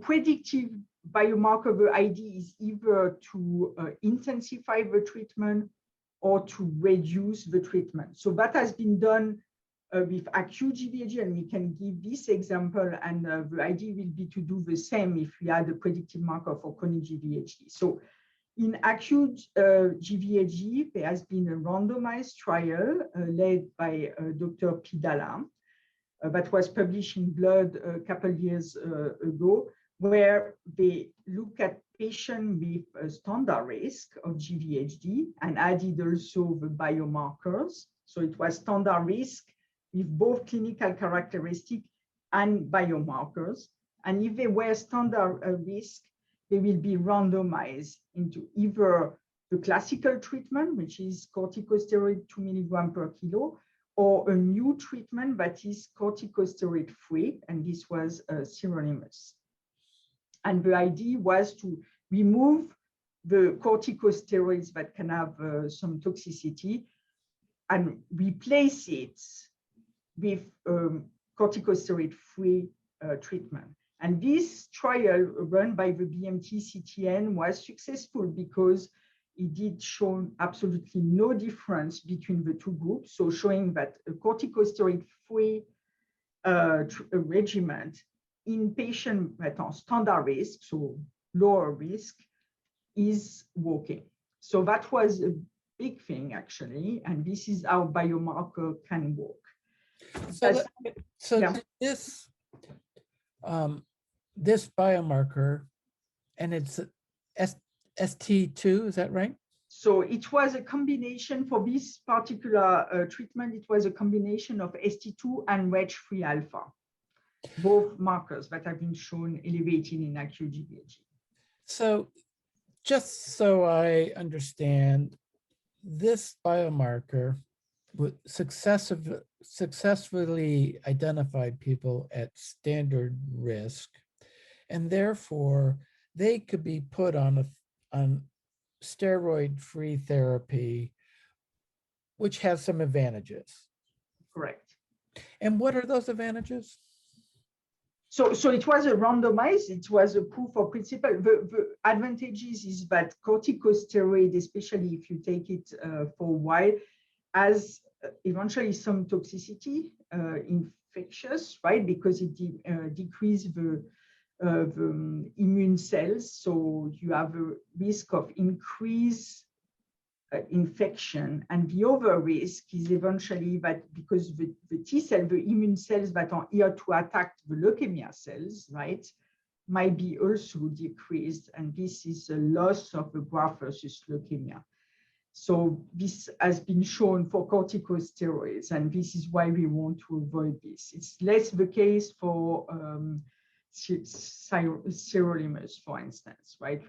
predictive biomarker, the idea is either to intensify the treatment or to reduce the treatment. So that has been done with acute GVHD, and we can give this example, and the idea will be to do the same if we had a predictive marker for chronic GVHD. So in acute GVHD, there has been a randomized trial led by Dr. Pidala that was published in Blood a couple of years ago, where they look at patients with a standard risk of GVHD and added also the biomarkers. So it was standard risk with both clinical characteristics and biomarkers. And if they were standard risk, they will be randomized into either the classical treatment, which is corticosteroid 2 milligrams per kilo, or a new treatment that is corticosteroid free, and this was sirolimus. And the idea was to remove the corticosteroids that can have some toxicity and replace it with corticosteroid-free treatment. And this trial run by the BMT CTN was successful because it did show absolutely no difference between the two groups. So showing that a corticosteroid-free regimen in patients that are standard risk, so lower risk, is working. So that was a big thing, actually, and this is how biomarker can work. So yeah. This biomarker, and it's ST2, is that right? So it was a combination for this particular treatment. It was a combination of ST2 and Reg3 alpha, both markers that have been shown elevated in acute GVHD. So just so I understand, this biomarker would successfully identified people at standard risk, and therefore they could be put on steroid-free therapy, which has some advantages. Correct. And what are those advantages? So it was a randomized, it was a proof of principle. The advantages is that corticosteroid, especially if you take it for a while, has eventually some toxicity, infectious, right? Because it decreases the immune cells. So you have a risk of increased infection. And the other risk is eventually that because the T cell, the immune cells that are here to attack the leukemia cells, right, might be also decreased. And this is a loss of the graft versus leukemia. So this has been shown for corticosteroids, and this is why we want to avoid this. It's less the case for sirolimus, for instance, right?